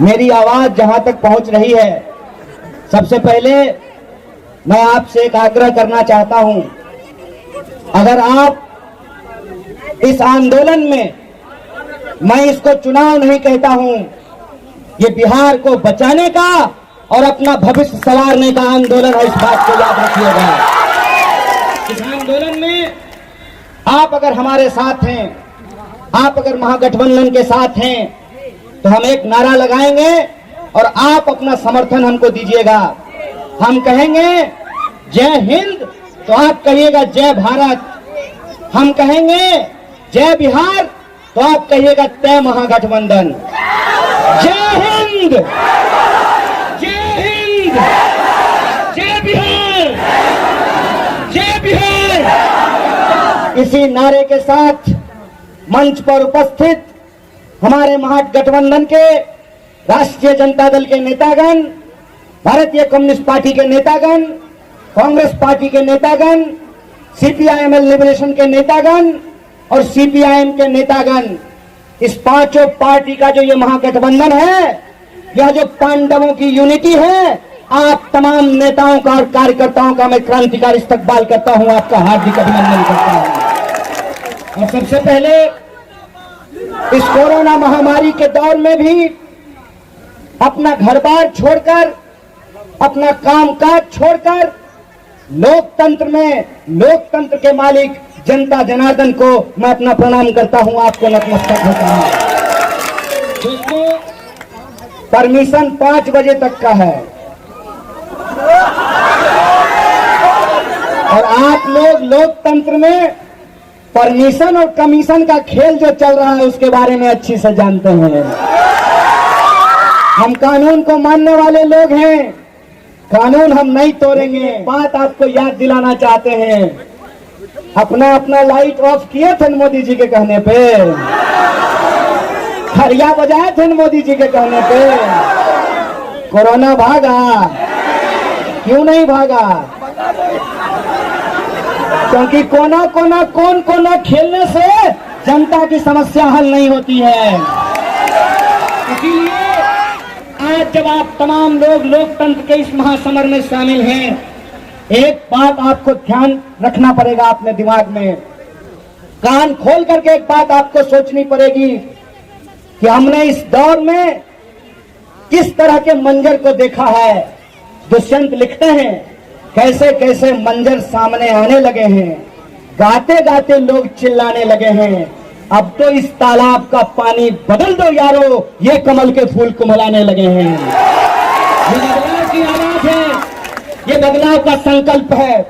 मेरी आवाज जहां तक पहुंच रही है, सबसे पहले मैं आपसे एक आग्रह करना चाहता हूं। अगर आप इस आंदोलन में, मैं इसको चुनाव नहीं कहता हूं, ये बिहार को बचाने का और अपना भविष्य संवारने का आंदोलन है, इस बात को याद रखिएगा। इस आंदोलन में आप अगर हमारे साथ हैं, आप अगर महागठबंधन के साथ हैं, तो हम एक नारा लगाएंगे और आप अपना समर्थन हमको दीजिएगा। हम कहेंगे जय हिंद तो आप कहिएगा जय भारत, हम कहेंगे जय बिहार तो आप कहिएगा जय महागठबंधन। जय हिंद, जय हिंद, जय बिहार, जय बिहार। इसी नारे के साथ मंच पर उपस्थित हमारे महागठबंधन के राष्ट्रीय जनता दल के नेतागण, भारतीय कम्युनिस्ट पार्टी के नेतागण, कांग्रेस पार्टी के नेतागण, सीपीआईएमएल लिबरेशन के नेतागण और सीपीआईएम के नेतागण, इस पांचों पार्टी का जो ये महागठबंधन है, यह जो पांडवों की यूनिटी है, आप तमाम नेताओं का और कार्यकर्ताओं का मैं क्रांतिकारी इस्तकबाल करता हूं, आपका हार्दिक अभिनंदन करता हूं। और सबसे पहले इस कोरोना महामारी के दौर में भी अपना घर बार छोड़कर, अपना कामकाज छोड़कर लोकतंत्र में, लोकतंत्र के मालिक जनता जनार्दन को मैं अपना प्रणाम करता हूं, आपको नतमस्तक होता हूं। दोस्तों, परमिशन 5 बजे तक का है और आप लोग लोकतंत्र में परमिशन और कमीशन का खेल जो चल रहा है उसके बारे में अच्छी से जानते हैं। हम कानून को मानने वाले लोग हैं, कानून हम नहीं तोड़ेंगे। बात आपको याद दिलाना चाहते हैं, अपना अपना लाइट ऑफ किए थे मोदी जी के कहने पे, खरिया बजाए थे मोदी जी के कहने पे। कोरोना भागा, क्यों नहीं भागा? क्योंकि कोना कोना कौन कोना खेलने से जनता की समस्या हल नहीं होती है। इसीलिए आज जब आप तमाम लोग लोकतंत्र के इस महासमर में शामिल हैं, एक बात आपको ध्यान रखना पड़ेगा अपने दिमाग में, कान खोल करके एक बात आपको सोचनी पड़ेगी कि हमने इस दौर में किस तरह के मंजर को देखा है। दुष्यंत लिखते हैं कैसे कैसे मंजर सामने आने लगे हैं, गाते गाते लोग चिल्लाने लगे हैं, अब तो इस तालाब का पानी बदल दो यारो, ये कमल के फूल कुमलाने लगे हैं। ये बदलाव की आवाज है, ये बदलाव का संकल्प है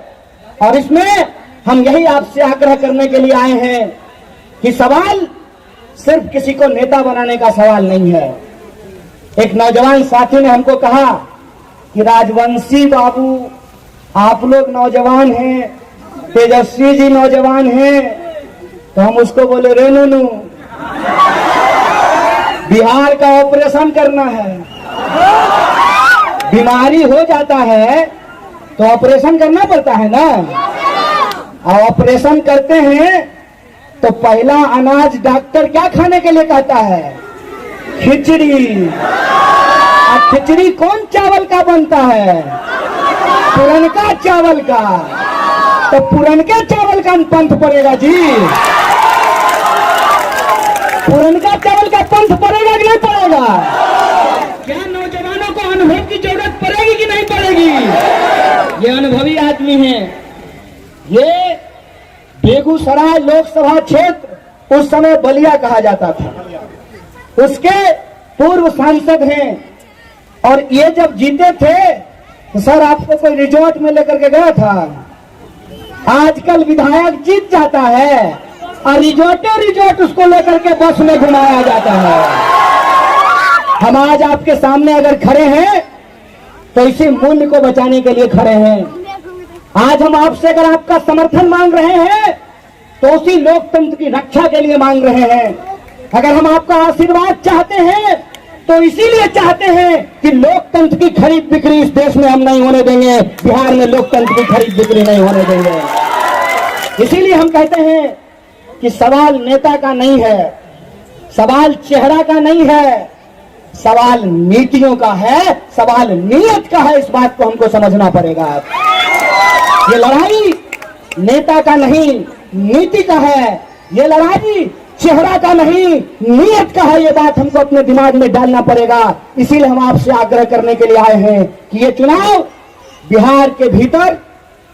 और इसमें हम यही आपसे आग्रह करने के लिए आए हैं कि सवाल सिर्फ किसी को नेता बनाने का सवाल नहीं है। एक नौजवान साथी ने हमको कहा कि राजवंशी बाबू आप लोग नौजवान हैं, तेजस्वी जी नौजवान हैं, तो हम उसको बोले रे नूनू, बिहार का ऑपरेशन करना है, बीमारी हो जाता है तो ऑपरेशन करना पड़ता है ना। और ऑपरेशन करते हैं तो पहला अनाज डॉक्टर क्या खाने के लिए कहता है? खिचड़ी। और खिचड़ी कौन चावल का बनता है? पुरनका चावल का। तो पुरनके चावल का पंथ पड़ेगा जी, पुरनका चावल का पंथ पड़ेगा कि नहीं पड़ेगा? क्या नौजवानों को अनुभव की जरूरत पड़ेगी कि नहीं पड़ेगी? ये अनुभवी आदमी हैं। ये बेगूसराय लोकसभा क्षेत्र उस समय बलिया कहा जाता था, उसके पूर्व सांसद हैं और ये जब जीते थे तो सर आपको कोई रिजॉर्ट में लेकर के गया था? आजकल विधायक जीत जाता है और रिजॉर्ट उसको लेकर के बस में घुमाया जाता है। हम आज आपके सामने अगर खड़े हैं तो इसी मूल्य को बचाने के लिए खड़े हैं। आज हम आपसे अगर आपका समर्थन मांग रहे हैं तो उसी लोकतंत्र की रक्षा के लिए मांग रहे हैं। अगर हम आपका आशीर्वाद चाहते हैं तो इसीलिए चाहते हैं कि लोकतंत्र की खरीद बिक्री इस देश में हम नहीं होने देंगे, बिहार में लोकतंत्र की खरीद बिक्री नहीं होने देंगे। इसीलिए हम कहते हैं कि सवाल नेता का नहीं है, सवाल चेहरा का नहीं है, सवाल नीतियों का है, सवाल नीयत का है। इस बात को हमको समझना पड़ेगा। ये लड़ाई नेता का नहीं, नीति का है। ये लड़ाई चेहरा का नहीं, नीयत का है। ये बात हमको अपने दिमाग में डालना पड़ेगा। इसीलिए हम आपसे आग्रह करने के लिए आए हैं कि ये चुनाव बिहार के भीतर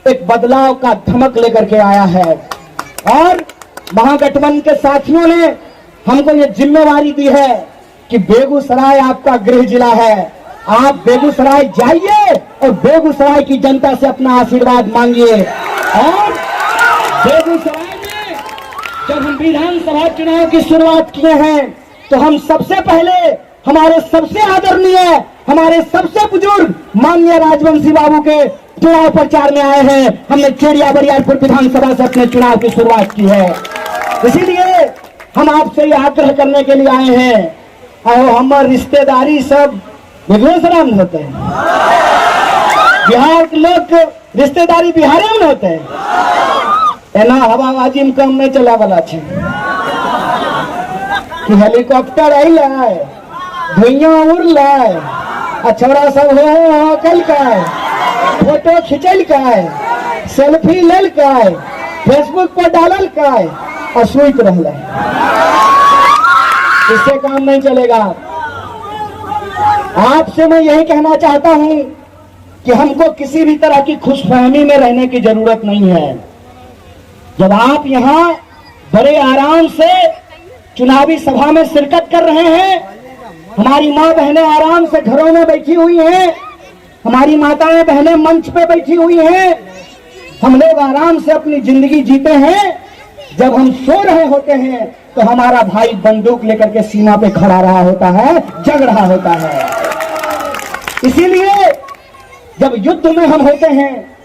एक बदलाव का धमक लेकर के आया है और महागठबंधन के साथियों ने हमको ये जिम्मेवारी दी है कि बेगूसराय आपका गृह जिला है। आप बेगूसराय जाइए और बेगूसराय की जनता से अपना आशीर्वाद मांगिए। और बेगूसराय में जब हम विधानसभा चुनाव की शुरुआत किए हैं तो हम सबसे पहले हमारे सबसे आदरणीय, हमारे सबसे बुजुर्ग माननीय राजवंशी बाबू के चुनाव प्रचार में आए हैं। हमने चेरिया बरियारपुर विधानसभा से अपने चुनाव की शुरुआत की है। इसीलिए हम आपसे ये आग्रह करने के लिए आए हैं, और हमारे रिश्तेदारी सब बेगूसराय में होते हैं। बिहार के लोग रिश्तेदारी बिहार में होते हैं। एना हवाबाजी में कम नहीं चला वाला छे कि हेलीकॉप्टर आइल है, धुइयां उड़ल है, छोरा सब हो कल का फोटो खिंचल का, सेल्फी लेल का, फेसबुक पर डालल का और सुइत रहल है। इससे काम नहीं चलेगा। आपसे मैं यही कहना चाहता हूं कि हमको किसी भी तरह की खुशफहमी में रहने की जरूरत नहीं है। जब आप यहां बड़े आराम से चुनावी सभा में शिरकत कर रहे हैं, हमारी माँ बहनें आराम से घरों में बैठी हुई हैं, हमारी माताएं बहनें मंच पे बैठी हुई हैं, हम लोग आराम से अपनी जिंदगी जीते हैं। जब हम सो रहे होते हैं तो हमारा भाई बंदूक लेकर के सीमा पे खड़ा रहा होता है, जग रहा होता है। इसीलिए जब युद्ध में हम होते हैं,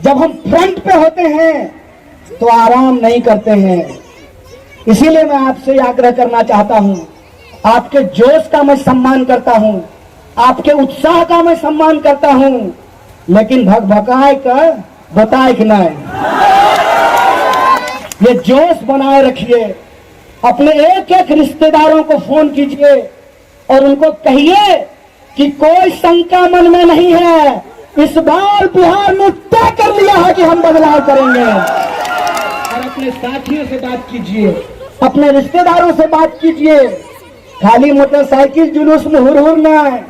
जब हम फ्रंट पे होते हैं तो आराम नहीं करते हैं। इसीलिए मैं आपसे आग्रह करना चाहता हूं, आपके जोश का मैं सम्मान करता हूं, आपके उत्साह का मैं सम्मान करता हूं, लेकिन भगभकाए का बताए कि नहीं, ये जोश बनाए रखिए। अपने एक एक रिश्तेदारों को फोन कीजिए और उनको कहिए कि कोई शंका मन में नहीं है, इस बार बिहार में तय कर लिया है कि हम बदलाव करेंगे। और अपने साथियों से बात कीजिए, अपने रिश्तेदारों से बात कीजिए। खाली मोटरसाइकिल जुलूस में हुर न।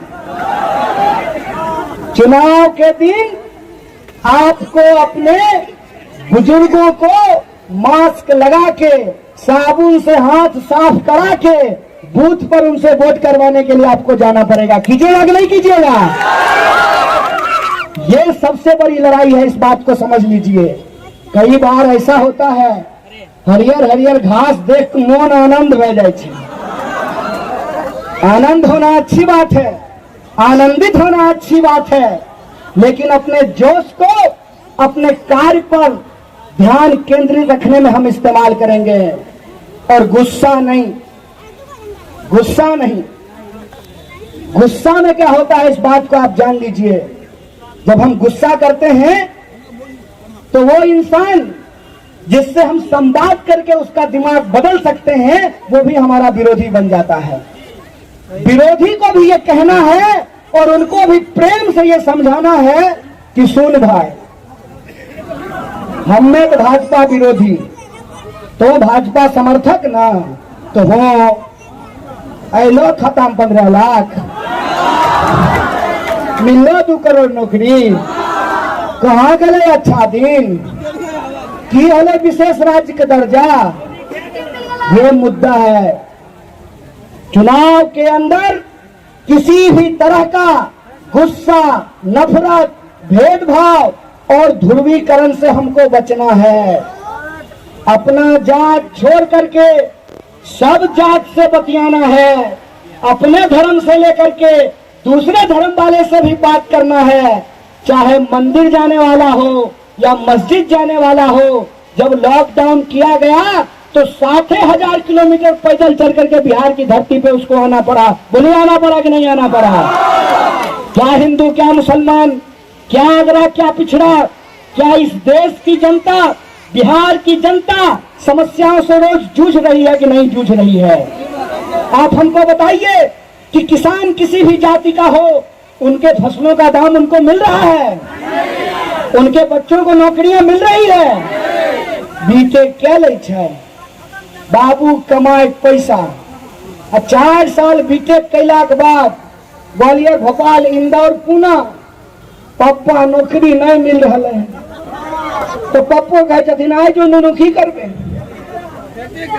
चुनाव के दिन आपको अपने बुजुर्गों को मास्क लगा के, साबुन से हाथ साफ करा के बूथ पर उनसे वोट करवाने के लिए आपको जाना पड़ेगा। कीजिएगा कि नहीं कीजिएगा? ये सबसे बड़ी लड़ाई है, इस बात को समझ लीजिए। कई बार ऐसा होता है, हरियर हरियर घास देख मन आनंद हो जाए। आनंद होना अच्छी बात है, आनंदित होना अच्छी बात है, लेकिन अपने जोश को अपने कार्य पर ध्यान केंद्रित रखने में हम इस्तेमाल करेंगे और गुस्सा नहीं। गुस्सा नहीं, गुस्सा में क्या होता है इस बात को आप जान लीजिए। जब हम गुस्सा करते हैं तो वो इंसान जिससे हम संवाद करके उसका दिमाग बदल सकते हैं, वो भी हमारा विरोधी बन जाता है। विरोधी को भी ये कहना है और उनको भी प्रेम से ये समझाना है कि सुन भाई, हमें तो भाजपा विरोधी, तो भाजपा समर्थक ना, तो वो ऐलो खत्म 15 लाख, मिलो 2 करोड़ नौकरी, कहाँ गए अच्छा दिन, की हले विशेष राज्य का दर्जा। ये मुद्दा है। चुनाव के अंदर किसी भी तरह का गुस्सा, नफरत, भेदभाव और ध्रुवीकरण से हमको बचना है। अपना जात छोड़ करके सब जात से बतियाना है। अपने धर्म से लेकर के दूसरे धर्म वाले से भी बात करना है, चाहे मंदिर जाने वाला हो या मस्जिद जाने वाला हो। जब लॉकडाउन किया गया तो 60,000 किलोमीटर पैदल चल करके बिहार की धरती पे उसको आना पड़ा। बोलिए, आना पड़ा कि नहीं आना पड़ा? क्या हिंदू, क्या मुसलमान, क्या अगरा, क्या पिछड़ा, क्या इस देश की जनता, बिहार की जनता समस्याओं से रोज जूझ रही है कि नहीं जूझ रही है? आप हमको बताइए। कि किसान किसी भी जाति का हो, उनके फसलों का दाम उनको मिल रहा है, उनके बच्चों को नौकरियां मिल रही है। बीते क्या लैछ है, बाबू कमाए पैसा, 4 साल बीते कैला के बाद ग्वालियर, भोपाल, इंदौर, पूना पप्पा नौकरी नहीं मिल रहा है, तो पप्पो कहते आज जो नुनुखी करबे।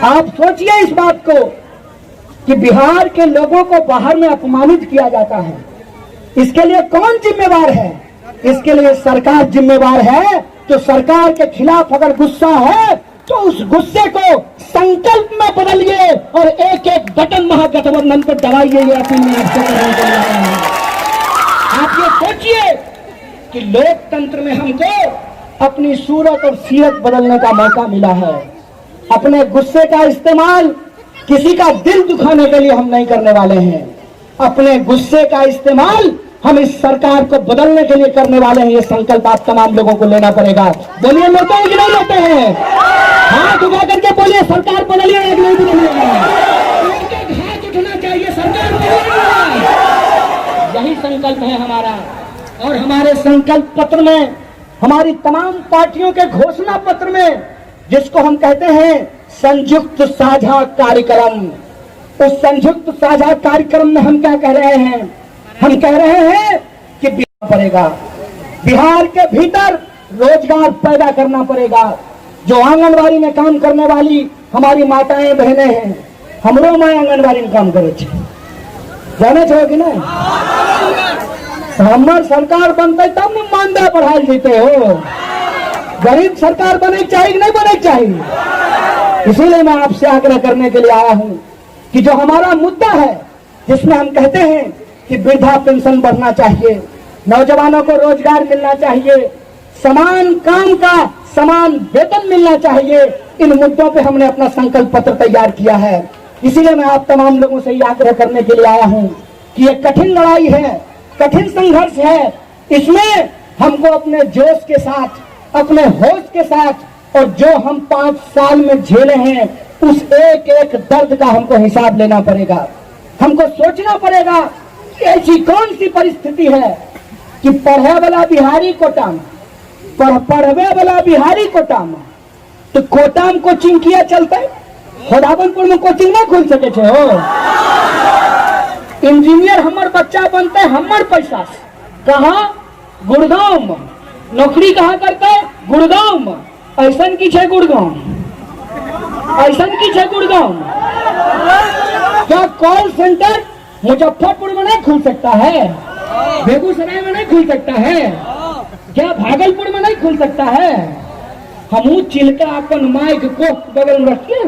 आप सोचिए इस बात को कि बिहार के लोगों को बाहर में अपमानित किया जाता है, इसके लिए कौन जिम्मेवार है? इसके लिए सरकार जिम्मेवार है। तो सरकार के खिलाफ अगर गुस्सा है तो उस गुस्से को संकल्प में बदलिए और एक एक बटन महागठबंधन पर दबाइए। ये अपील मैं आपसे करने के लिए आया हूं। आप ये सोचिए कि लोकतंत्र में हमको अपनी सूरत और सीरत बदलने का मौका मिला है। अपने गुस्से का इस्तेमाल किसी का दिल दुखाने के लिए हम नहीं करने वाले हैं। अपने गुस्से का इस्तेमाल हम इस सरकार को बदलने के लिए करने वाले हैं। ये संकल्प आप तमाम लोगों को लेना पड़ेगा। बोलिए, लेते हैं कि नहीं लेते हैं? हाथ उठा करके बोलिए, सरकार बदलिए या नहीं बदलिएगा? हाथ उठना चाहिए, सरकार बदलिएगा। यही संकल्प है हमारा। और हमारे संकल्प पत्र में, हमारी तमाम पार्टियों के घोषणा पत्र में, जिसको हम कहते हैं संयुक्त साझा कार्यक्रम, उस संयुक्त साझा कार्यक्रम में हम क्या कह रहे हैं? हम कह रहे हैं कि बिहार पड़ेगा, बिहार के भीतर रोजगार पैदा करना पड़ेगा। जो आंगनबाड़ी में काम करने वाली हमारी माताएं बहनें हैं, हमरो माँ आंगनबाड़ी में काम करे, जाने छो कि नहीं? हमार सरकार बनते तब न मानदेय बढ़ाई देते हो। गरीब सरकार बने चाहिए कि नहीं बने चाहिए? इसीलिए मैं आपसे आग्रह करने के लिए आया हूं कि जो हमारा मुद्दा है, जिसमें हम कहते हैं कि वृद्धा पेंशन बढ़ना चाहिए, नौजवानों को रोजगार मिलना चाहिए, समान काम का समान वेतन मिलना चाहिए, इन मुद्दों पे हमने अपना संकल्प पत्र तैयार किया है। इसीलिए मैं आप तमाम लोगों से ये आग्रह करने के लिए आया हूं कि ये कठिन लड़ाई है, कठिन संघर्ष है। इसमें हमको अपने जोश के साथ, अपने होश के साथ, और जो हम 5 साल में झेले हैं उस एक एक दर्द का हमको हिसाब लेना पड़ेगा। हमको सोचना पड़ेगा कि ऐसी कौन सी परिस्थिति है कि पढ़े वाला बिहारी कोटा में, पढ़वे वाला बिहारी कोटा में, तो कोटा में कोचिंग किया चलते, खोदावनपुर में कोचिंग नहीं खुल सके छे हो। इंजीनियर हमर बच्चा बनते हमर पैसा से, कहाँ? गुड़गांव में। नौकरी कहाँ करते? गुड़गांव में। ऐसन की छे गुड़गांव? ऐसन की छे गुड़गांव? क्या कॉल सेंटर मुजफ्फरपुर में नहीं खुल सकता है? बेगूसराय में नहीं खुल सकता है? क्या भागलपुर में नहीं खुल सकता है? हमू चिलका अपन माइक को बगल में रखिए,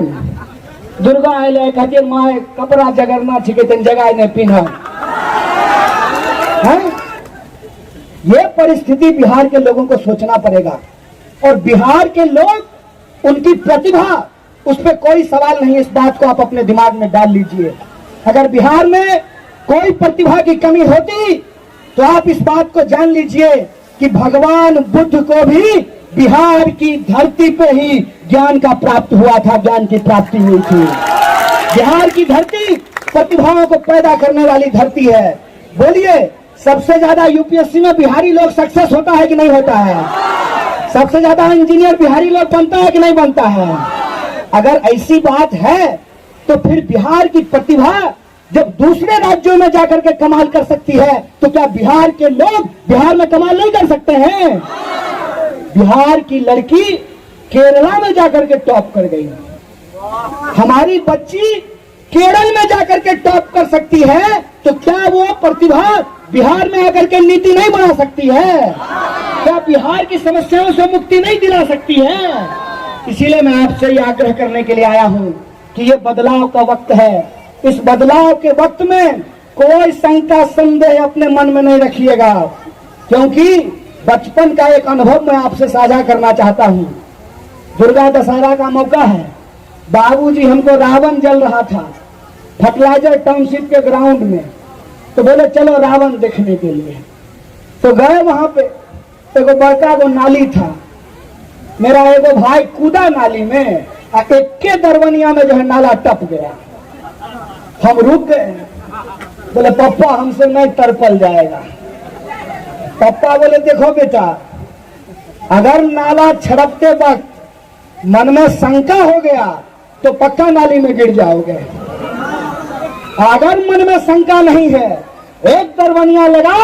दुर्गा आए कहते माए कपड़ा जगरना छिके तेन जगह नहीं पीना है। ये परिस्थिति बिहार के लोगों को सोचना पड़ेगा। और बिहार के लोग, उनकी प्रतिभा, उस पर कोई सवाल नहीं। इस बात को आप अपने दिमाग में डाल लीजिए। अगर बिहार में कोई प्रतिभा की कमी होती तो आप इस बात को जान लीजिए कि भगवान बुद्ध को भी बिहार की धरती पे ही ज्ञान का प्राप्त हुआ था, ज्ञान की प्राप्ति हुई थी। बिहार की धरती प्रतिभाओं को पैदा करने वाली धरती है। बोलिए, सबसे ज्यादा यूपीएससी में बिहारी लोग सक्सेस होता है कि नहीं होता है? सबसे ज्यादा इंजीनियर बिहारी लोग बनता है कि नहीं बनता है? अगर ऐसी बात है तो फिर बिहार की प्रतिभा जब दूसरे राज्यों में जाकर के कमाल कर सकती है, तो क्या बिहार के लोग बिहार में कमाल नहीं कर सकते हैं? बिहार की लड़की केरला में जाकर के टॉप कर गई, हमारी बच्ची केरल में जाकर के टॉप कर सकती है, तो क्या वो प्रतिभा बिहार में आकर के नीति नहीं बना सकती है? क्या बिहार की समस्याओं से मुक्ति नहीं दिला सकती है? इसीलिए मैं आपसे ये आग्रह करने के लिए आया हूं कि ये बदलाव का वक्त है। इस बदलाव के वक्त में कोई शंका संदेह अपने मन में नहीं रखिएगा, क्योंकि बचपन का एक अनुभव मैं आपसे साझा करना चाहता हूं। दुर्गा दशहरा का मौका है, बाबूजी हमको रावण जल रहा था फर्टिलाइजर टाउनशिप के ग्राउंड में, तो बोले चलो रावण देखने के लिए। तो गए, वहां पे एगो बड़का वो नाली था, मेरा एगो भाई कूदा नाली में, एक के दरवनिया में जो है नाला टप गया। हम रुक गए, बोले पापा हमसे नहीं तरपल जाएगा। पापा बोले देखो बेटा, अगर नाला छड़कते वक्त मन में शंका हो गया तो पक्का नाली में गिर जाओगे। अगर मन में शंका नहीं है, एक दरवनिया लगा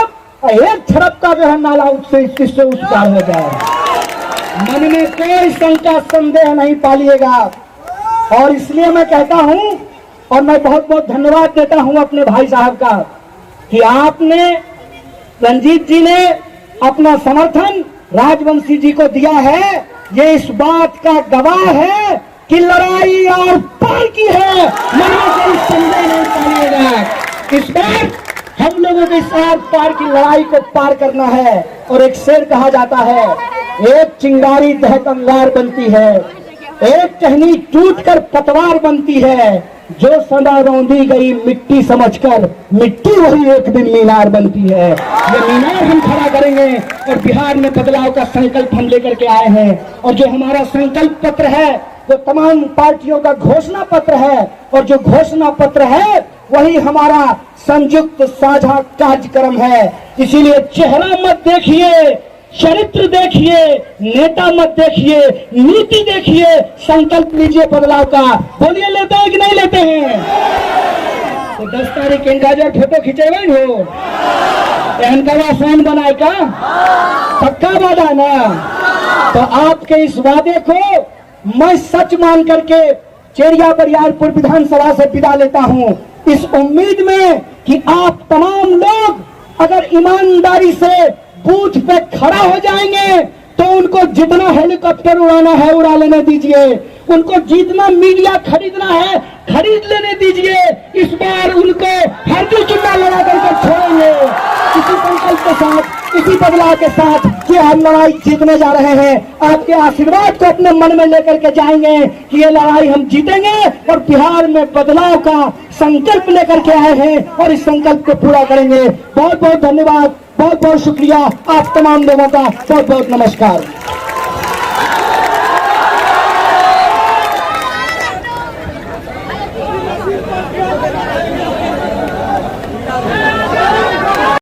और एक छड़प का जो है नाला उससे उस पार हो जाए। मन में कोई शंका संदेह नहीं पालिएगा। और इसलिए मैं कहता हूं और मैं बहुत बहुत धन्यवाद देता हूं अपने भाई साहब का कि आपने, रंजीत जी ने अपना समर्थन राजवंशी जी को दिया है। ये इस बात का गवाह है कि लड़ाई और पार की है, मन में कोई संदेह नहीं पालिएगा। इस बार हम लोगों को इस आर पार की लड़ाई को पार करना है। और एक शेर कहा जाता है, एक चिंगारी दहक अंगार बनती है, एक टहनी टूटकर पतवार बनती है, जो सदा रौंदी गई मिट्टी समझकर मिट्टी वही एक दिन मीनार बनती है। ये मीनार हम खड़ा करेंगे और बिहार में बदलाव का संकल्प हम लेकर के आए हैं। और जो हमारा संकल्प पत्र है वो तमाम पार्टियों का घोषणा पत्र है, और जो घोषणा पत्र है वही हमारा संयुक्त साझा कार्यक्रम है। इसीलिए चेहरा मत देखिए, चरित्र देखिए, नेता मत देखिए, नीति देखिए, संकल्प लीजिए बदलाव का। बोलिए लेते हैं कि नहीं लेते हैं? तो 10 तारीख इनका जो फोटो खींचेगा हो इनका आसान बनाए का पक्का वादा ना। तो आपके इस वादे को मैं सच मान करके चेरिया बरियारपुर विधानसभा से विदा लेता हूं, इस उम्मीद में कि आप तमाम लोग अगर ईमानदारी से बूथ पे खड़ा हो जाएंगे तो उनको जितना हेलीकॉप्टर उड़ाना है उड़ा लेने दीजिए, उनको जितना मीडिया खरीदना है खरीद लेने दीजिए। इस बार उनको हर जो चुनाव लड़ा करके छोड़ेंगे। इसी संकल्प के साथ, इसी बदलाव के साथ कि हम लड़ाई जीतने जा रहे हैं। आपके आशीर्वाद को अपने मन में लेकर के जाएंगे कि ये लड़ाई हम जीतेंगे और बिहार में बदलाव का संकल्प लेकर के आए हैं और इस संकल्प को पूरा करेंगे। बहुत बहुत धन्यवाद, बहुत बहुत शुक्रिया आप तमाम लोगों का। बहुत बहुत नमस्कार।